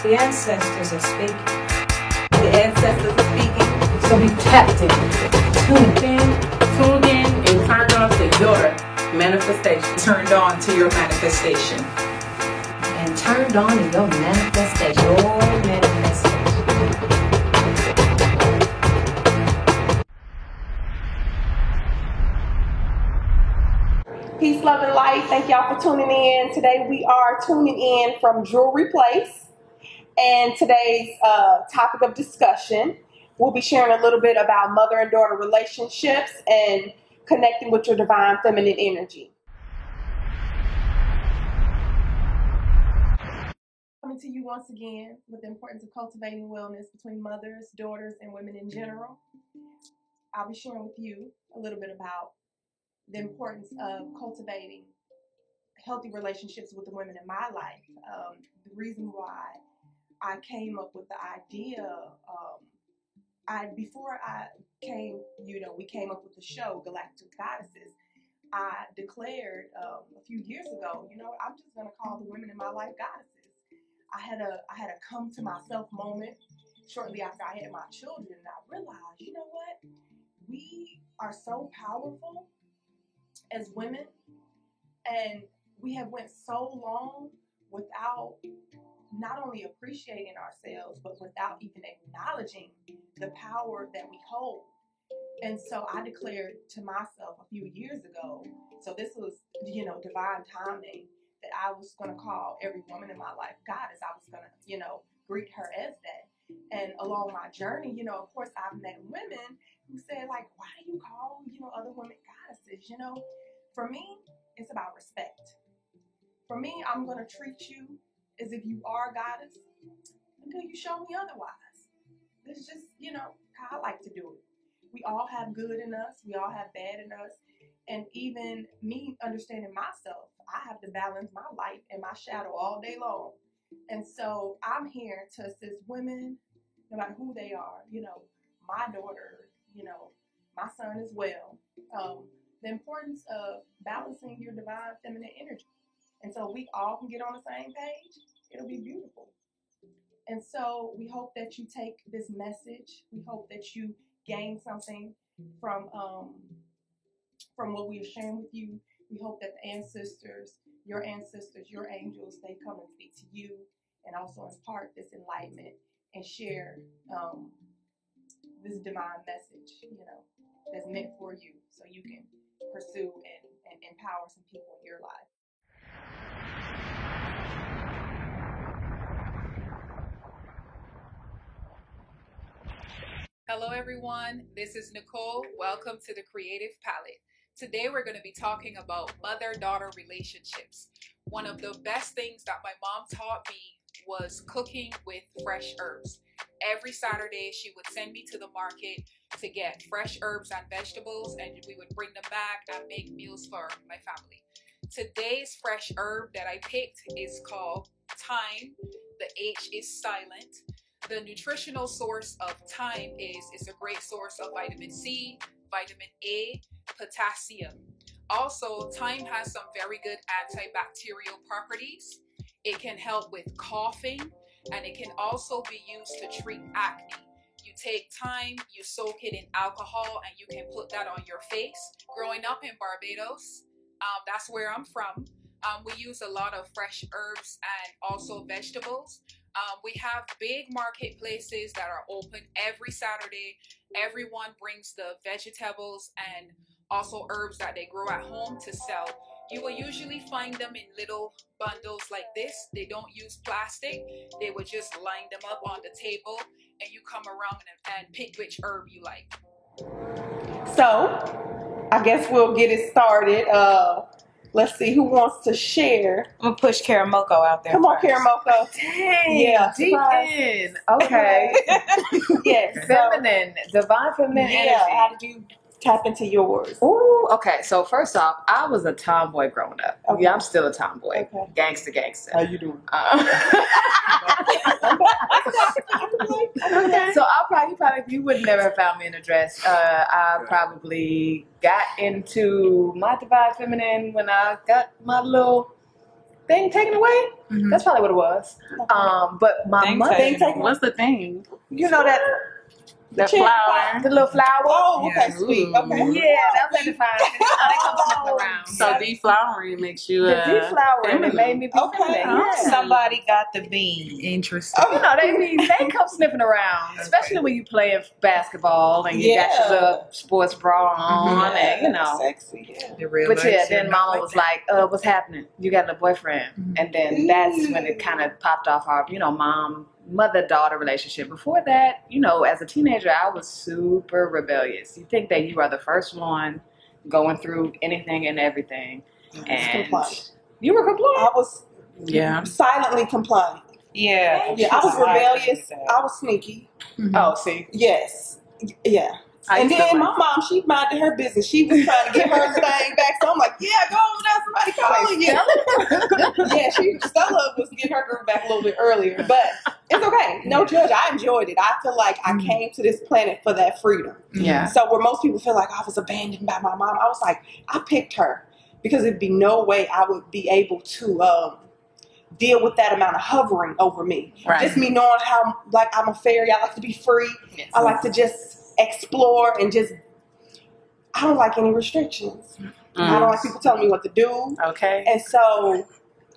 The ancestors are speaking. The ancestors are speaking. So be tapped in, Tuned in, and turned on to your manifestation. Turned on to your manifestation. and turned on in your manifestation. Your manifestation. Peace, love, and light. Thank y'all for tuning in. Today we are tuning in from Jewelry Place. And today's topic of discussion, we'll be sharing a little bit about mother and daughter relationships and connecting with your divine feminine energy. Coming to you once again with the importance of cultivating wellness between mothers, daughters, and women in general. I'll be sharing with you a little bit about the importance of cultivating healthy relationships with the women in my life. The reason why I came up with the idea, we came up with the show Galactic Goddesses. I declared a few years ago, I'm just gonna call the women in my life goddesses. I had a come to myself moment shortly after I had my children, and I realized, you know what? We are so powerful as women, and we have went so long without not only appreciating ourselves, but without even acknowledging the power that we hold. And so I declared to myself a few years ago, so this was, divine timing, that I was going to call every woman in my life goddess. I was going to, greet her as that. And along my journey, of course, I've met women who said, like, why do you call, other women goddesses? For me, it's about respect. For me, I'm going to treat you as if you are a goddess until you show me otherwise. This is just, how I like to do it. We all have good in us. We all have bad in us. And even me understanding myself, I have to balance my light and my shadow all day long. And so I'm here to assist women, no matter who they are, my daughter, my son as well. The importance of balancing your divine feminine energy. And so we all can get on the same page. It'll be beautiful. And so we hope that you take this message. We hope that you gain something from what we are sharing with you. We hope that the ancestors, your angels, they come and speak to you and also impart this enlightenment and share this divine message, that's meant for you, so you can pursue and empower some people in your life. Hello everyone, this is Nicole. Welcome to the Creative Palette. Today we're going to be talking about mother-daughter relationships. One of the best things that my mom taught me was cooking with fresh herbs. Every Saturday she would send me to the market to get fresh herbs and vegetables, and we would bring them back and make meals for my family. Today's fresh herb that I picked is called thyme. The H is silent. The nutritional source of thyme is a great source of vitamin C, vitamin A, potassium. Also, thyme has some very good antibacterial properties. It can help with coughing, and it can also be used to treat acne. You take thyme, you soak it in alcohol, and you can put that on your face. Growing up in Barbados, that's where I'm from, we use a lot of fresh herbs and also vegetables. We have big marketplaces that are open every Saturday. Everyone brings the vegetables and also herbs that they grow at home to sell. You will usually find them in little bundles like this. They don't use plastic. They will just line them up on the table, and you come around and pick which herb you like. So, I guess we'll get it started. Let's see who wants to share. I'm gonna push Karamoko out there. Come on, Karamoko. Dang, Yeah, deep in. Okay. Yes. Feminine, divine feminine energy. How did you tap into yours. Ooh, okay. So first off, I was a tomboy growing up. Okay. Yeah, I'm still a tomboy. Okay. Gangster. How you doing? So you would never have found me in a dress. I probably got into my divine feminine when I got my little thing taken away. That's probably what it was. But my mother, What's the thing? You know that The chick flower. the little flower. Oh, okay, Yeah. sweet. Ooh. Okay. Yeah, that was at the fine. They come sniffing around. So deflowering makes you The deflowering, it feminine. made me be Okay. feminine. Yeah. Somebody got the bean. Interesting. You know, they come sniffing around, especially when you playing basketball and you got your little sports bra on, and you know. Sexy. Yeah. The real But yeah, life, then you're Mama not was like like, "What's happening? You got a boyfriend?" And then that's when it kind of popped off our, mother-daughter relationship. Before that, as a teenager, I was super rebellious. You think that you are the first one going through anything and everything, and Compliant. you were compliant. I was Yeah. silently compliant. Yeah. Yeah, I was rebellious. I was sneaky. Oh, see, Yes. Yeah. I And used to then my like- mom, she minded her business. She was trying to get her thing back. So I'm like, yeah, go over there. Somebody calling you. Yeah, Stella was getting her groove back a little bit earlier. But it's okay. No judge. I enjoyed it. I feel like I came to this planet for that freedom. yeah. So where most people feel like I was abandoned by my mom, I was like, I picked her because it'd be no way I would be able to deal with that amount of hovering over me. Right. Just me knowing how, like, I'm a fairy. I like to be free. Yes. I like to just explore and just, I don't like any restrictions. I don't like people telling me what to do. Okay. And so,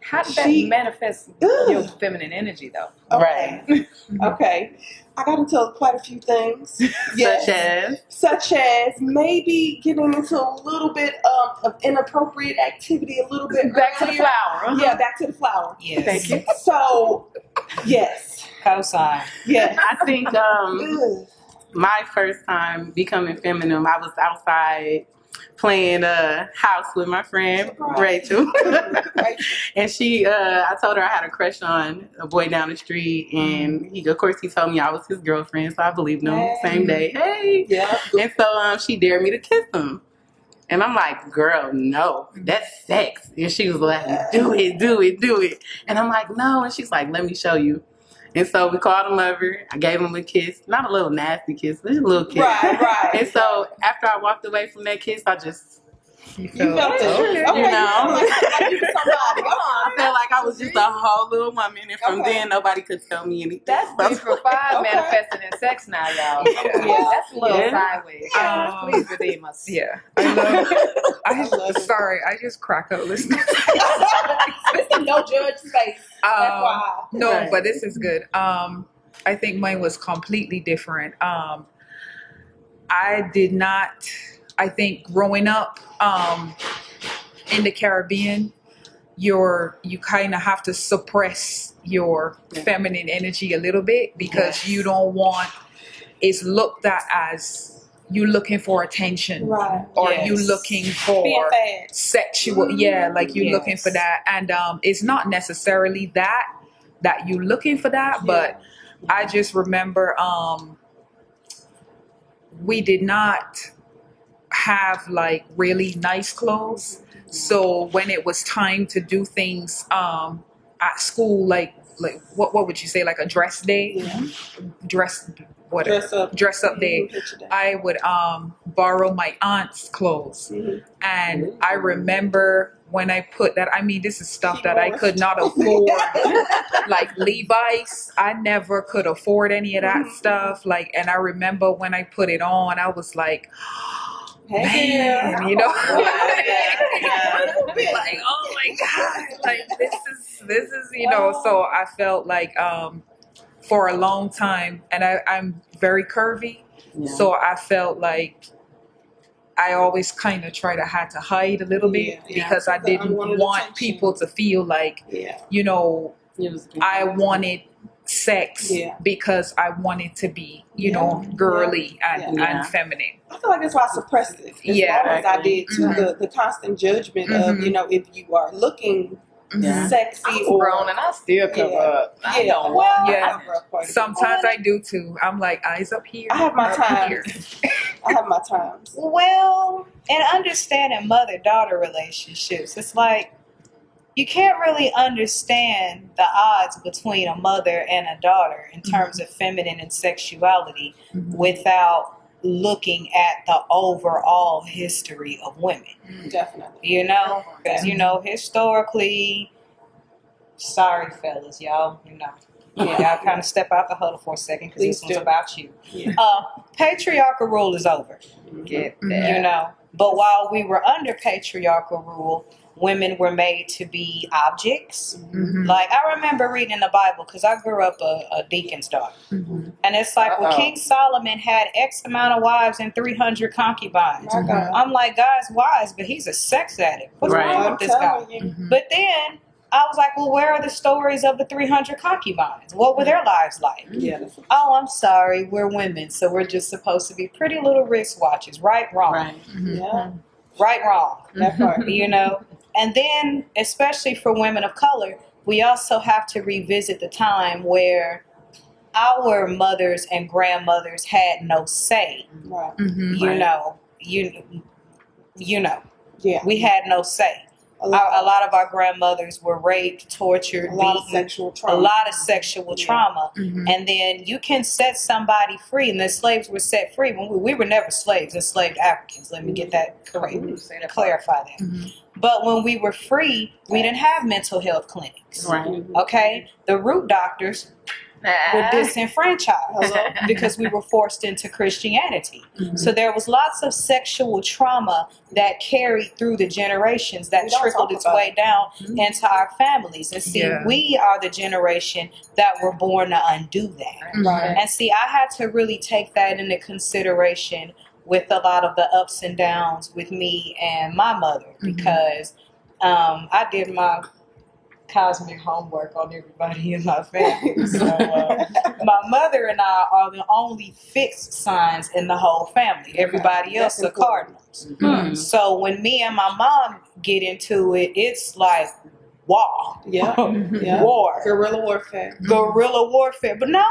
How did that She- manifest Ugh. your feminine energy, though? okay. Okay. I got into quite a few things. Yes. Such as maybe getting into a little bit of inappropriate activity a little bit Back to the earlier. flower. Yeah, back to the flower. Yes. Thank you. So, yes. Cosign. Yeah. I think Ugh. my first time becoming feminine, I was outside playing house with my friend Rachel. And she I told her I had a crush on a boy down the street, and he told me I was his girlfriend, so I believed him. Hey. Same day. Hey. Yeah. And so she dared me to kiss him. And I'm like, girl, no, that's sex. And she was like, do it. And I'm like, no. And she's like, let me show you. And so we called him over. I gave him a kiss. Not a little nasty kiss, but just a little kiss. Right. And so after I walked away from that kiss, I just, You felt it. Okay. Okay. You know. Like you were somebody. Go on. I felt like I was just a whole little woman. And from Okay. then, nobody could tell me anything. That's 3 for 5 Okay. manifesting in sex now, y'all. Yeah. That's a little Yeah. sideways. Please redeem us. Yeah. I love I love it. sorry, I just crack up listening. This is no judge space. That's why. No, Right. but this is good. I think mine was completely different. I did not. I think growing up in the Caribbean, you kind of have to suppress your feminine energy a little bit because you don't want it's looked at as you looking for attention Right. or Yes. you looking Being for fast. sexual, like you looking for that, and it's not necessarily that you looking for that, but I just remember we did not have like really nice clothes, so when it was time to do things at school, like what would you say, like a dress day, dress up day, I would borrow my aunt's clothes. And I remember when I put that, I mean, this is stuff that I could not afford. Like Levi's, I never could afford any of that stuff. Like, and I remember when I put it on, I was like, man, you know, like, oh my God, like this is, you know, so I felt like, for a long time, and I'm very curvy, so I felt like I always kind of had to hide a little bit because I didn't want people to feel like, you know, I wanted sex because I wanted to be, you know, girly and feminine. I feel like that's why I suppressed it as long as I did too. The constant judgment of, you know, if you are looking Yeah. sexy I'm or grown and I still cover Yeah. up. I Yeah, don't well, want yeah. to cover up quite a bit. Sometimes I do too. I'm like, eyes up here. I have my up times. I have my times. Well, and understanding mother-daughter relationships, it's like you can't really understand the odds between a mother and a daughter in terms of feminine and sexuality without looking at the overall history of women. Definitely. You know, because historically, sorry fellas, y'all, y'all kind of step out the huddle for a second because Please this one's do. about you. Yeah. Patriarchal rule is over. Get Mhm. that. But while we were under patriarchal rule, women were made to be objects. Mhm. Like, I remember reading in the Bible, because I grew up a deacon's daughter. Mhm. And it's like, well, Uh-oh. King Solomon had X amount of wives and 300 concubines. My God. I'm like, God's wise, but he's a sex addict. What's Right. wrong I'm with this guy? telling you. Mhm. But then I was like, well, where are the stories of the 300 concubines? What were their lives like? Yeah. That's Oh, I'm sorry, we're women, so we're just supposed to be pretty little wristwatches. Right, wrong. Right. yeah. Right, wrong. That part. And then, especially for women of color, we also have to revisit the time where our mothers and grandmothers had no say. Right. Mhm. Yeah. We had no say. A lot of our grandmothers were raped, tortured, A lot of beaten, sexual trauma. a lot of sexual Yeah. trauma. Mhm. And then you can set somebody free, and the slaves were set free. When we were never slaves, enslaved Africans. Let me get that correct. Clarify that. Mhm. But when we were free, we didn't have mental health clinics. Right. Okay? The root doctors were disenfranchised because we were forced into Christianity. Mhm. So there was lots of sexual trauma that carried through the generations that We don't trickled talk its about way it. down Mhm. into our families. And see, Yeah. we are the generation that were born to undo that. Right. And see, I had to really take that into consideration with a lot of the ups and downs with me and my mother because I did my cosmic homework on everybody in my family. So my mother and I are the only fixed signs in the whole family. Everybody else That's are cardinals. Hmm. So when me and my mom get into it, it's like war. Yeah. Yeah. War. Guerrilla warfare. Guerrilla warfare. But no,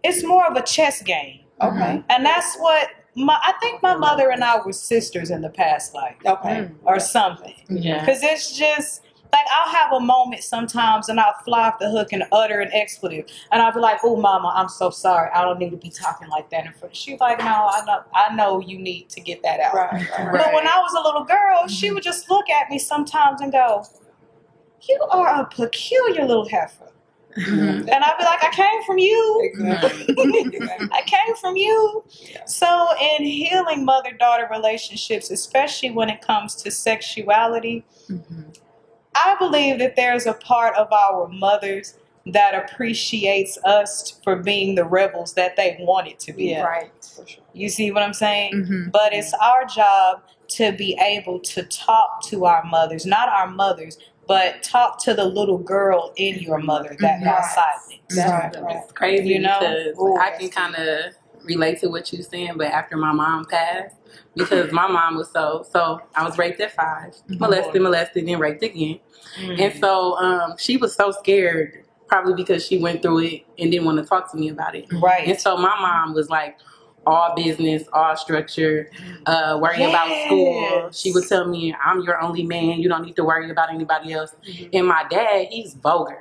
it's more of a chess game. Okay. And that's what I think my mother and I were sisters in the past life Okay. or something. Yeah. Because it's just like I'll have a moment sometimes and I'll fly off the hook and utter an expletive. And I'll be like, oh, mama, I'm so sorry. I don't need to be talking like that in front. She's like, no, I know you need to get that out. Right. Right. But when I was a little girl, she would just look at me sometimes and go, you are a peculiar little heifer. Mhm. And I'd be like, I came from you. Exactly. I came from you. Yeah. So in healing mother-daughter relationships, especially when it comes to sexuality, Mhm. I believe that there's a part of our mothers that appreciates us for being the rebels that they wanted to be. Yeah. Right. For sure. You see what I'm saying? Mhm. But it's our job to be able to talk to our mothers, not our mothers, but talk to the little girl in your mother that got Right. silenced. Right. Right. It's crazy You know? because Ooh, I that's can kind of relate to what you're saying, but after my mom passed, because my mom was so I was raped at 5, molested, then raped again. And so she was so scared, probably because she went through it and didn't want to talk to me about it. And Right. so my mom was like all business, all structure, worrying about school. Yes. She would tell me, I'm your only man. You don't need to worry about anybody else. And my dad, he's vulgar.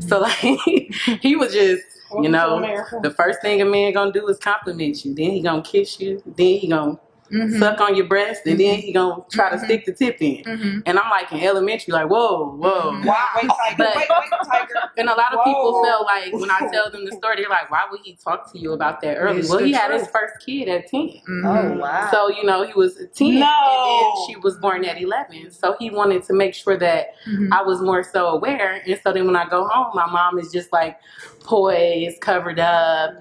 So like he was just, Welcome to America. the first thing a man gonna do is compliment you. Then he gonna kiss you. Then he gonna Mhm. suck on your breast. And then he gonna try to stick the tip in. Mhm. And I'm like in elementary, like, whoa. Wow. Wait, Tiger. But- wait, Tiger. And a lot of people Whoa. felt like when I tell them the story, they're like, why would he talk to you about that early? It's Well, the he had his truth. first kid at 10. Mhm. Oh, wow. So, he was 10 No. and then she was born at 11. So he wanted to make sure that Mhm. I was more so aware. And so then when I go home, my mom is just like poised, covered up.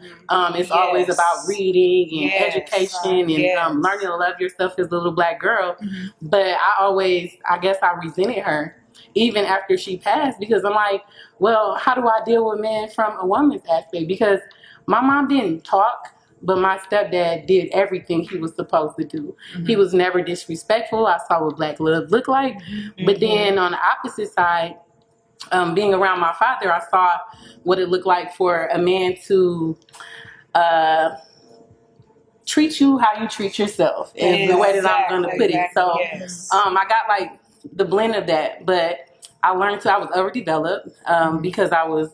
It's always Yes. about reading and Yes. education and Yes. learning to love yourself as a little black girl. Mhm. But I guess I resented her even after she passed because I'm like, well, how do I deal with men from a woman's aspect? Because my mom didn't talk, but my stepdad did everything he was supposed to do. He was never disrespectful. I saw what black love looked like. But then on the opposite side, being around my father, I saw what it looked like for a man to treat you how you treat yourself is the way that I'm going to put it. So Yes. I got like the blend of that, but I learned I was overdeveloped because I was,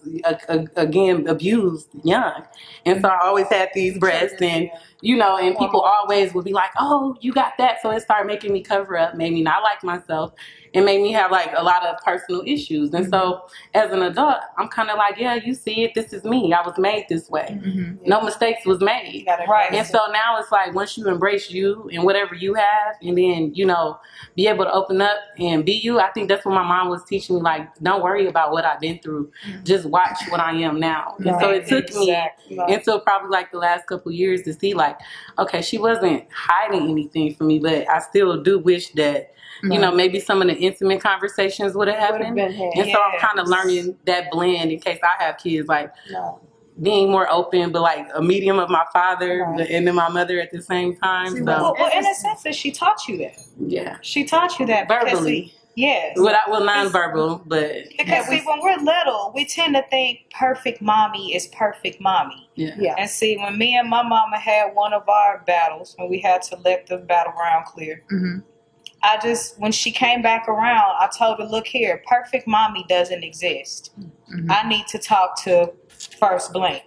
again, abused young. And so I always had these breasts and, you know, and people always would be like, oh, you got that. So it started making me cover up, made me not like myself, and made me have like a lot of personal issues. And so as an adult, I'm kind of like, yeah, you see it. This is me. I was made this way. No mistakes was made. Right. And so now it's like once you embrace you and whatever you have, and then, you know, be able to open up and be you. I think that's what my mom was teaching me. Like, don't worry about what I've been through. Just watch what I am now. And so it took me until probably like the last couple of years to see like, okay, she wasn't hiding anything from me, but I still do wish that, you know, maybe some of the intimate conversations would have happened. And so I'm kind of learning that blend in case I have kids, like being more open, but like a medium of my father and then my mother at the same time. So Well, in a sense, that she taught you that. yeah, She taught you that because, verbally. yes. Well, nonverbal, but Because see, when we're little, we tend to think perfect mommy is perfect mommy. yeah. And see, when me and my mama had one of our battles, when we had to let the battleground clear, when she came back around, I told her, look here, perfect mommy doesn't exist. I need to talk to first name.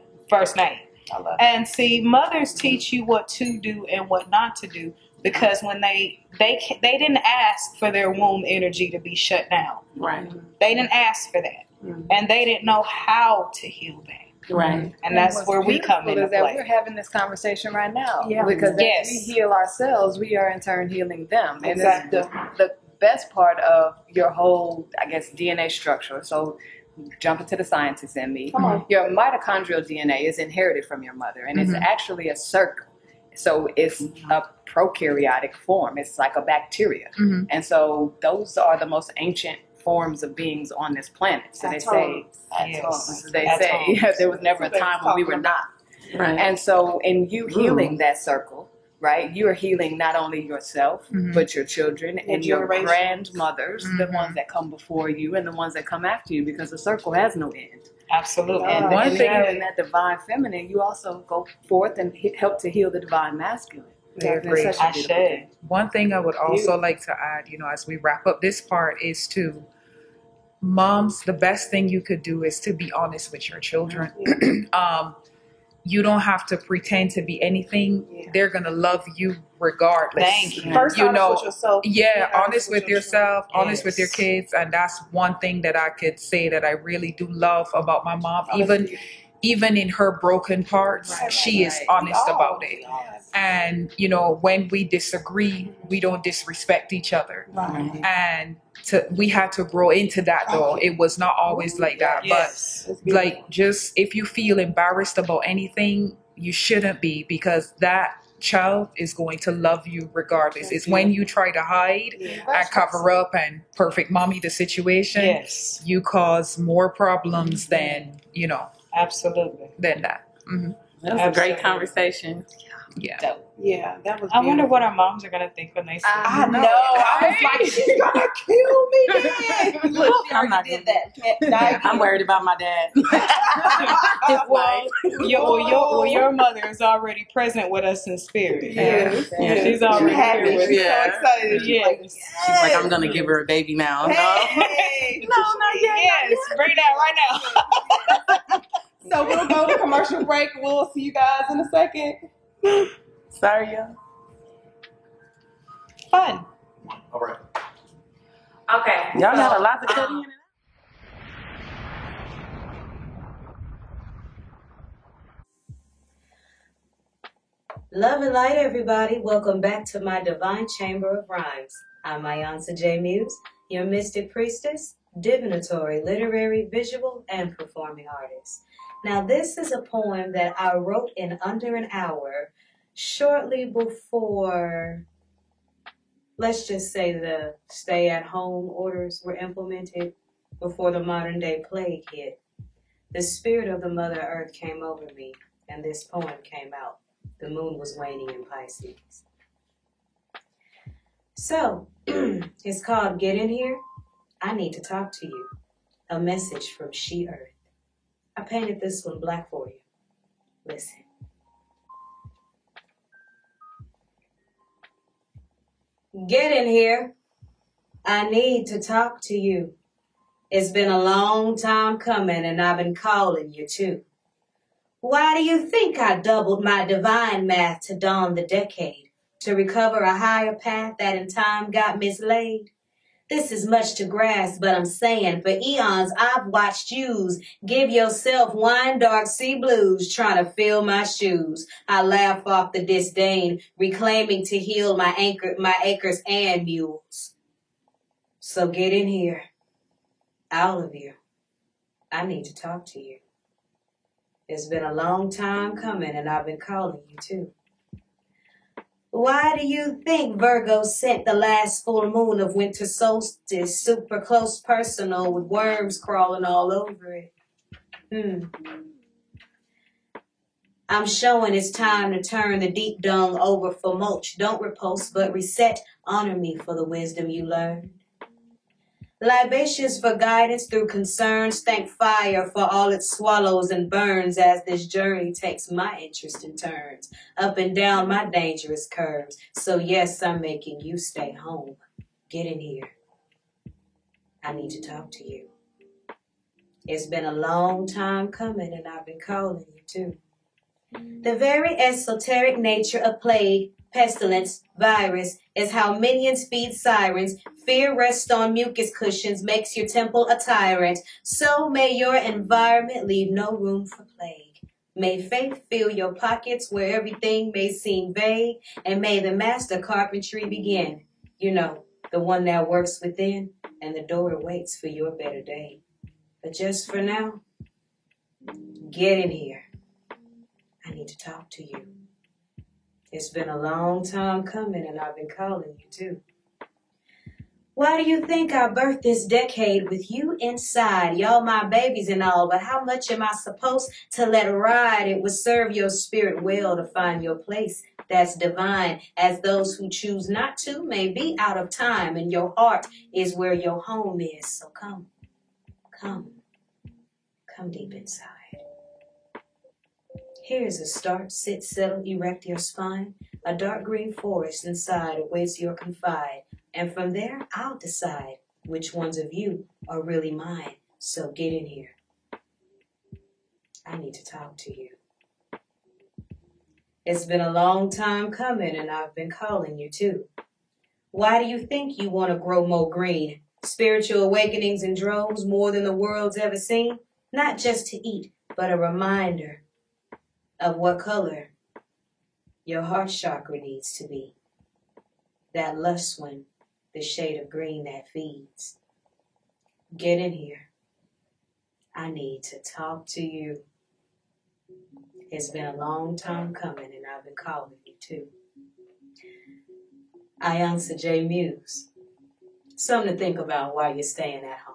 And see, mothers teach you what to do and what not to do, because when they didn't ask for their womb energy to be shut down. Right. They didn't ask for that. And they didn't know how to heal that. Right. And that's where we come into that play. we're having this conversation right now. Yeah. Because Yes. as we heal ourselves, we are in turn healing them. And Exactly. it's the best part of your whole, I guess, DNA structure. So jumping to the scientists in me. Your mitochondrial DNA is inherited from your mother, and it's actually a circle. So it's a prokaryotic form. It's like a bacteria. And so those are the most ancient forms of beings on this planet. So they say there was never a time when we were not. Right. And so in you healing that circle, right, you're healing not only yourself, but your children and your grandmothers, the ones that come before you and the ones that come after you, because the circle has no end. Absolutely. And One one thing in that divine feminine, you also go forth and help to heal the divine masculine. Very great. It's such a beautiful thing. One thing I would also like to add, you know, as we wrap up this part, is to moms, the best thing you could do is to be honest with your children. You don't have to pretend to be anything. They're going to love you regardless. Thank you. First, You honest know, with yourself. Yeah, honest with your yourself, children. honest with your kids. And that's one thing that I could say that I really do love about my mom. Even in her broken parts, she is honest about it. And, you know, when we disagree, we don't disrespect each other. And we had to grow into that, though. It was not always like that. Yes. But, like, just if you feel embarrassed about anything, you shouldn't be, because that child is going to love you regardless. It's when you try to hide and cover up and perfect mommy the situation, you cause more problems than, you know, Absolutely. than that. That was a great conversation. Yeah. Yeah, that was. I wonder what our moms are going to think when they see I know. I was like, she's gonna kill me. Then. Look, she I'm not already did that. I'm worried about my dad. Your mother is already present with us in spirit. Yes. She's already happy. here with She's us. Yeah. so excited. She's like, Yes. She's like, I'm gonna give her a baby now. hey. No, not yet. Yes, bring that right now. So we'll go to commercial break. We'll see you guys in a second. Sorry, y'all. Fun. All right. Okay. Y'all got a lot to cut in. Love and light, everybody. Welcome back to my Divine Chamber of Rhymes. I'm Ayansa J. Muse, your mystic priestess, divinatory, literary, visual, and performing artist. Now, this is a poem that I wrote in under an hour, shortly before, let's just say, the stay-at-home orders were implemented, before the modern-day plague hit. The spirit of the Mother Earth came over me, and this poem came out. The moon was waning in Pisces. So, it's called Get In Here. I Need to Talk to You. a message from She Earth. I painted this one black for you. Listen. Get in here. I need to talk to you. It's been a long time coming and I've been calling you too. Why do you think I doubled my divine math to dawn the decade, to recover a higher path that in time got mislaid? This is much to grasp, but I'm saying for eons I've watched yous give yourself wine dark sea blues trying to fill my shoes. I laugh off the disdain, reclaiming to heal my acres and mules. So get in here, all of you. I need to talk to you. It's been a long time coming and I've been calling you too. Why do you think Virgo sent the last full moon of winter solstice super close personal with worms crawling all over it? I'm showing it's time to turn the deep dung over for mulch. Don't repulse, but reset. Honor me for the wisdom you learned. Libations for guidance through concerns. Thank fire for all it swallows and burns as this journey takes my interest in turns. Up and down my dangerous curves. So yes, I'm making you stay home. Get in here. I need to talk to you. It's been a long time coming and I've been calling you too. The very esoteric nature of plague, pestilence, virus is how minions feed sirens. Fear rests on mucus cushions, makes your temple a tyrant. So may your environment leave no room for plague. May faith fill your pockets where everything may seem vague. And may the master carpentry begin. You know, the one that works within, and the door waits for your better day. But just for now, get in here. I need to talk to you. It's been a long time coming and I've been calling you too. Why do you think I birthed this decade with you inside? Y'all my babies and all, but how much am I supposed to let ride? It would serve your spirit well to find your place that's divine, as those who choose not to may be out of time, and your heart is where your home is. So come deep inside. Here's a start. Sit, settle, erect your spine. A dark green forest inside awaits your confide. And from there, I'll decide which ones of you are really mine. So get in here. I need to talk to you. It's been a long time coming and I've been calling you too. Why do you think you want to grow more green? Spiritual awakenings in droves, more than the world's ever seen? Not just to eat, but a reminder of what color your heart chakra needs to be. That lush one, the shade of green that feeds. Get in here. I need to talk to you. It's been a long time coming and I've been calling you too. Ayansa J. Muse. Something to think about while you're staying at home.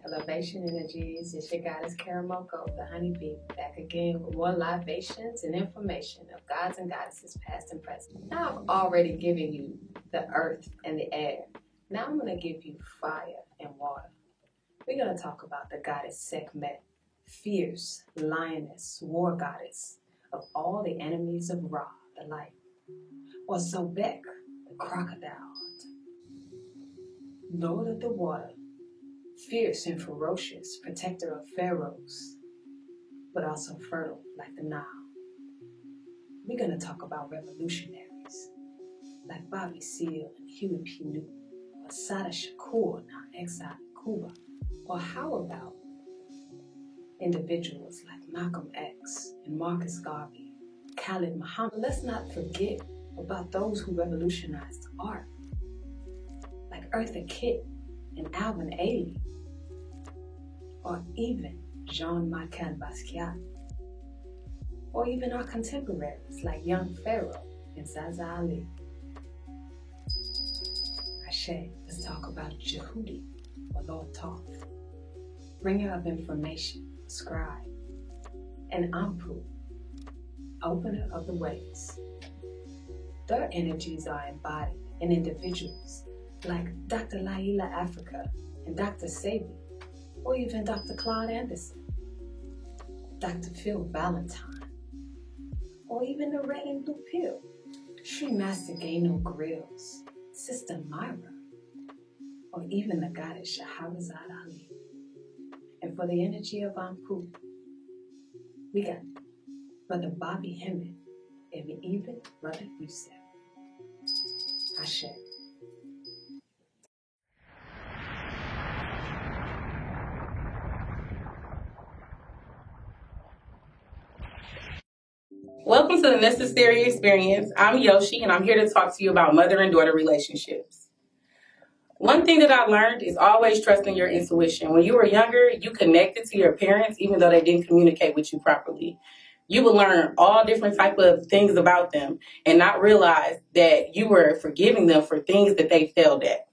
Elevation Energies, it's your goddess Karamoko, the honeybee, back again with more libations and information of gods and goddesses past and present. Now I've already given you the earth and the air. Now I'm going to give you fire and water. We're going to talk about the goddess Sekhmet, fierce lioness, war goddess of all the enemies of Ra, the light, or Sobek, the crocodile, lord of the water, fierce and ferocious, protector of pharaohs, but also fertile like the Nile. We're going to talk about revolutionaries like Bobby Seale and Huey P. Newton, or Sada Shakur, now exiled in Cuba. Or how about individuals like Malcolm X and Marcus Garvey, Khalid Muhammad? Let's not forget about those who revolutionized art, like Eartha Kitt and Alvin Ailey, or even Jean-Michel Basquiat, or even our contemporaries like Young Pharaoh and Zaza Ali. Ashe, let's talk about Jehudi, or Lord Thoth, bringer of information, scribe, and Ampu, opener of the ways. Their energies are embodied in individuals like Dr. Laila Africa and Dr. Sebi, or even Dr. Claude Anderson, Dr. Phil Valentine, or even the Red and Blue Pill, Sri Master Gano Grills, Sister Myra, or even the goddess Shahrazad Ali. And for the energy of Ampu, we got Brother Bobby Hemmett and even Brother Yusef. Ashe. Welcome to the Necessary Experience. I'm Yoshi, and I'm here to talk to you about mother and daughter relationships. One thing that I learned is always trusting your intuition. When you were younger, you connected to your parents even though they didn't communicate with you properly. You would learn all different type of things about them and not realize that you were forgiving them for things that they failed at.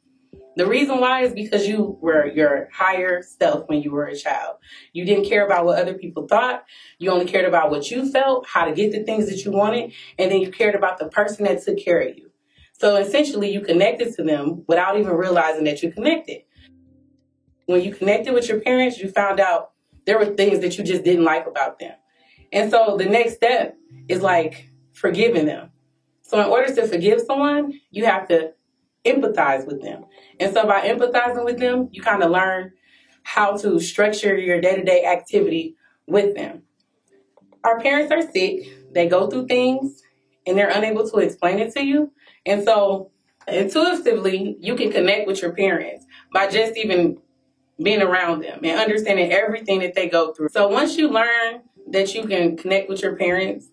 The reason why is because you were your higher self when you were a child. You didn't care about what other people thought. You only cared about what you felt, how to get the things that you wanted, and then you cared about the person that took care of you. So essentially, you connected to them without even realizing that you connected. When you connected with your parents, you found out there were things that you just didn't like about them. And so the next step is like forgiving them. So in order to forgive someone, you have to empathize with them. And so by empathizing with them, you kind of learn how to structure your day-to-day activity with them. Our parents are sick. They go through things and they're unable to explain it to you. And so intuitively, you can connect with your parents by just even being around them and understanding everything that they go through. So once you learn that you can connect with your parents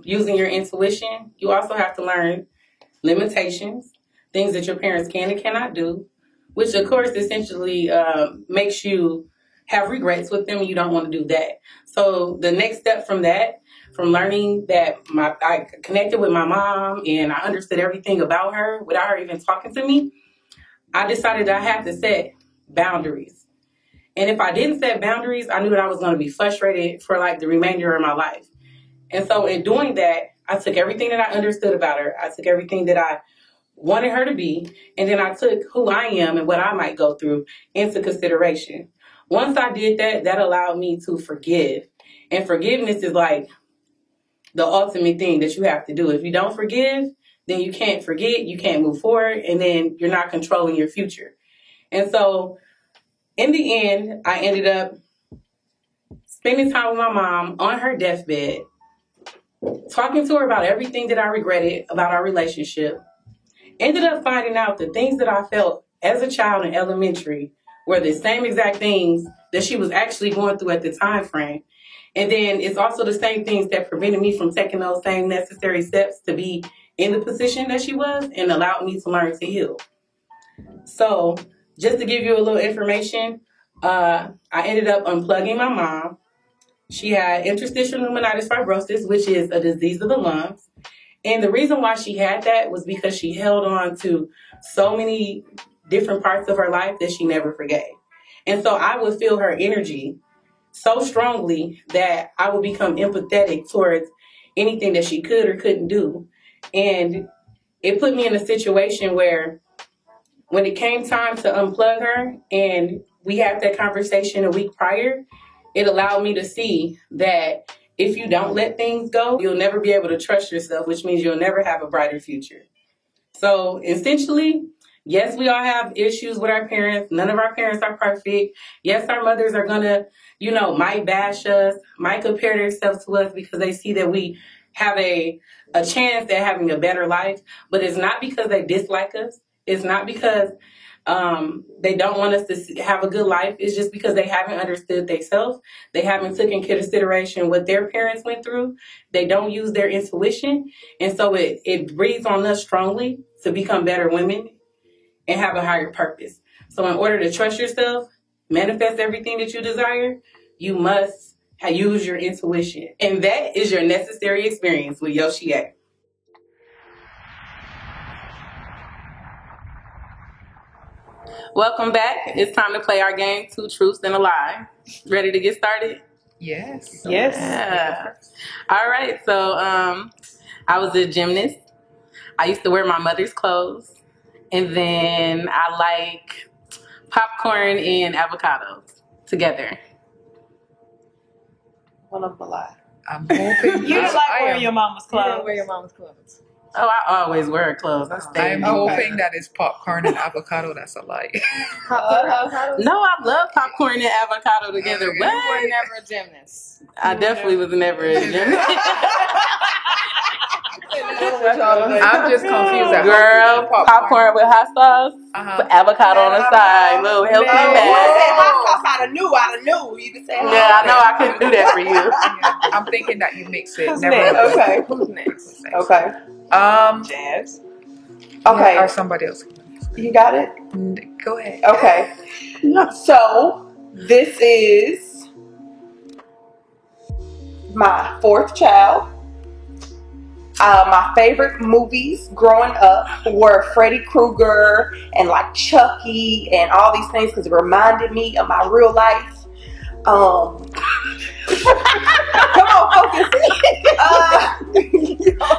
using your intuition, you also have to learn limitations, things that your parents can and cannot do, which of course essentially makes you have regrets with them and you don't want to do that. So the next step from that, from learning that I connected with my mom and I understood everything about her without her even talking to me, I decided that I had to set boundaries. And if I didn't set boundaries, I knew that I was going to be frustrated for like the remainder of my life. And so in doing that, I took everything that I understood about her. I took everything that I wanted her to be, and then I took who I am and what I might go through into consideration. Once I did that, that allowed me to forgive. And forgiveness is like the ultimate thing that you have to do. If you don't forgive, then you can't forget, you can't move forward, and then you're not controlling your future. And so in the end, I ended up spending time with my mom on her deathbed, talking to her about everything that I regretted about our relationship. Ended up finding out the things that I felt as a child in elementary were the same exact things that she was actually going through at the time frame. And then it's also the same things that prevented me from taking those same necessary steps to be in the position that she was and allowed me to learn to heal. So just to give you a little information, I ended up unplugging my mom. She had interstitial pneumonitis fibrosis, which is a disease of the lungs. And the reason why she had that was because she held on to so many different parts of her life that she never forgave. And so I would feel her energy so strongly that I would become empathetic towards anything that she could or couldn't do. And it put me in a situation where when it came time to unplug her and we had that conversation a week prior, it allowed me to see that if you don't let things go, you'll never be able to trust yourself, which means you'll never have a brighter future. So essentially, yes, we all have issues with our parents. None of our parents are perfect. Yes, our mothers are going to, might bash us, might compare themselves to us because they see that we have a chance at having a better life. But it's not because they dislike us. It's not because they don't want us to have a good life. It's just because they haven't understood themselves. They haven't taken into consideration what their parents went through. They don't use their intuition. And so it breathes on us strongly to become better women and have a higher purpose. So in order to trust yourself, manifest everything that you desire, you must use your intuition. And that is your necessary experience with Yoshi A. Welcome back. It's time to play our game, Two Truths and a Lie. Ready to get started? Yes. Yes. Yeah. All right. So I was a gymnast. I used to wear my mother's clothes. And then I like popcorn and avocados together. One of them a lie. I'm hoping You just like wearing your mama's You clothes. don't wear your mama's clothes. Oh, I always wear her clothes. I stay. I'm hoping that it's popcorn and avocado. That's a lie. No, I love popcorn and avocado together. Okay. You were What? never a gymnast. I definitely was never a gymnast. I'm just confused. At Girl, popcorn with hot sauce, Uh-huh. avocado on the side, little healthy You snack. said hot sauce. I'd have knew. You just said Yeah, I know I couldn't do that for you. Yeah, I'm thinking that you mix it. Who's Never next? mind. Okay. Who's next? Okay. Jazz. Okay. Or somebody else. You got it? Go ahead. Okay. So, this is my fourth child. My favorite movies growing up were Freddy Krueger and like Chucky and all these things because it reminded me of my real life. Come on, focus.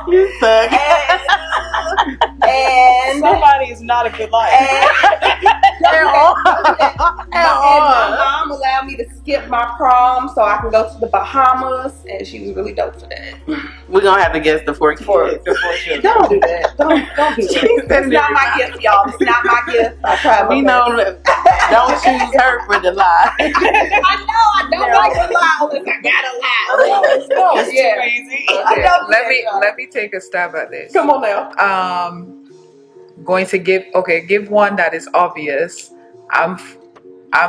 You suck. And Somebody is not a good life. and my mom allowed me to skip my prom so I can go to the Bahamas, and she was really dope for that. We're gonna have to guess the four kids. Don't do that. Don't do that. It's not my gift, y'all. It's not my gift. I tried. We know that. Don't choose her for the lie. I know. I don't like to lie unless I gotta lie. It's Yeah. crazy. Okay, don't do let that. me take a stab at this. Come on now. Going to give one that is obvious. I'm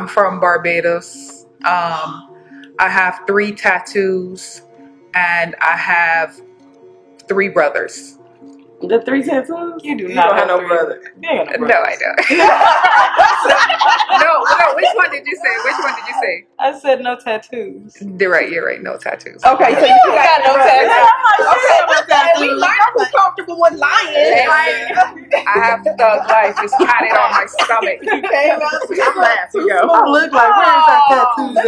from Barbados. I have 3 tattoos, and I have 3 brothers. The 3 tattoos? You do You not don't have no three. brother. You ain't got no No, brother. I don't. No. Which one did you say? I said no tattoos. You're right. No tattoos. Okay, so you got no tattoos. Okay, we learned who's comfortable with lying. I have thug life. It's tatted on my stomach. I look like, where's our tattoos at?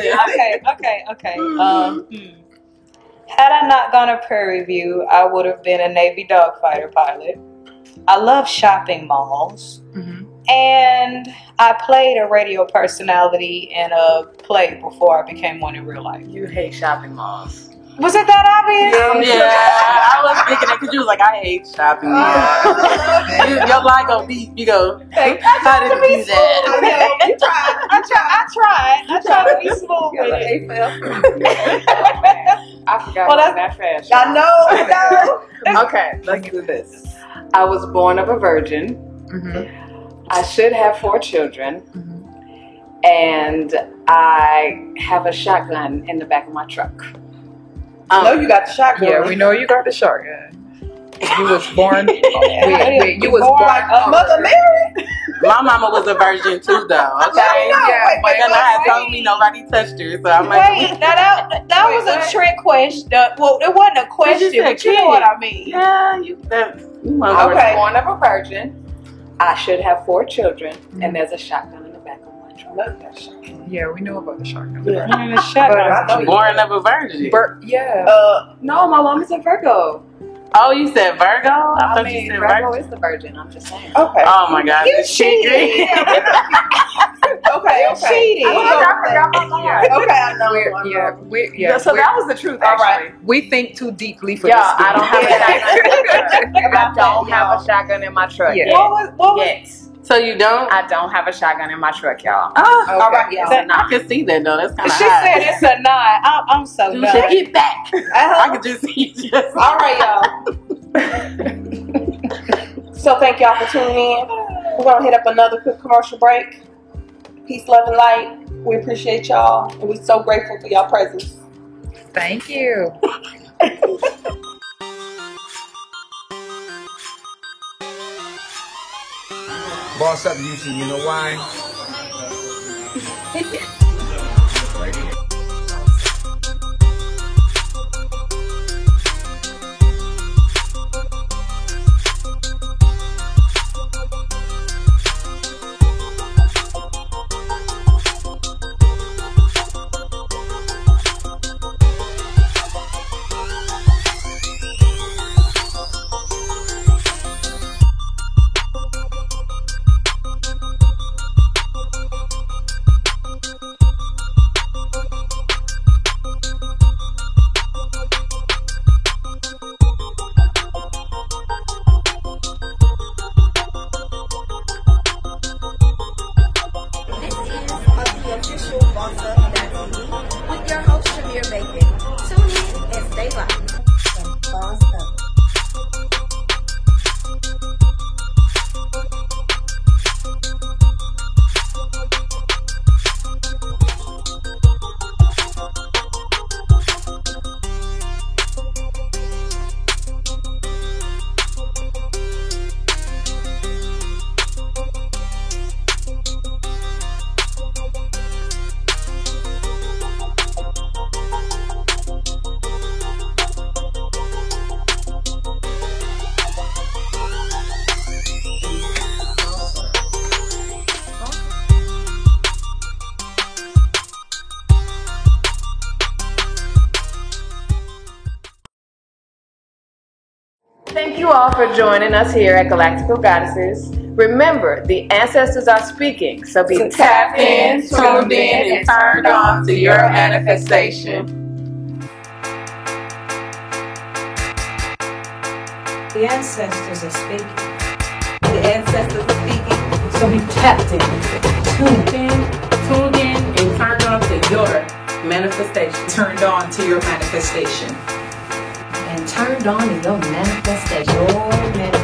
Okay. Had I not gone to Prairie View, I would have been a Navy dogfighter pilot. I love shopping malls. Mm-hmm. And I played a radio personality in a play before I became one in real life. You hate shopping malls. Was it that obvious? Yeah, I was thinking that because you was like, I hate shopping. Your lie gonna be, you go, how did you do that? I tried to be smooth with it. I forgot Well, about that fashion. I know. Okay, let's do this. I was born of a virgin. Mm-hmm. I should have 4 children. Mm-hmm. And I have a shotgun in the back of my truck. I know you got the shotgun. Yeah, we know you got the shotgun. You was born. Wait, you was born. Mother Mary. My mama was a virgin too, though. Okay, Yeah, my grandma had told me nobody touched her, so I'm like, Wait, that was a trick question. Well, it wasn't a question, said but you know kid. what I mean. yeah, you I was Okay. born of a virgin. I should have 4 children, and there's a shotgun in the back of my truck. Yeah, we know about the shotgun. Yeah. And the shotgun. born of a virgin. Yeah. No, my mom is a Virgo. Oh, you said Virgo? I thought you said Virgo Virgo. is the virgin. I'm just saying. Okay. Oh my God, You the cheating. Okay. cheated. I know. So that was the truth, All right. actually. We think too deeply for Yeah, this. I don't have a shotgun in my truck. I don't have a shotgun in my truck. Yeah. Yet. What was Yes. So you don't? I don't have a shotgun in my truck, y'all. Oh, Okay. All right, y'all. I can see that though. That's kind of She said it's a nine. I'm so You done. should get back. I could just see you just. All right, y'all. So thank y'all for tuning in. We're gonna hit up another quick commercial break. Peace, love, and light. We appreciate y'all, and we're so grateful for y'all presence. Thank you. Boss up YouTube, you know why? Right here. for joining us here at Galactical Goddesses. Remember, the ancestors are speaking, so be tapped in, tuned in, and turned on to your manifestation. The ancestors are speaking. The ancestors are speaking. So be tapped in, Tuned in, and turned on to your manifestation. Turned on to your manifestation. And turned on in your manifestation. your manifestation.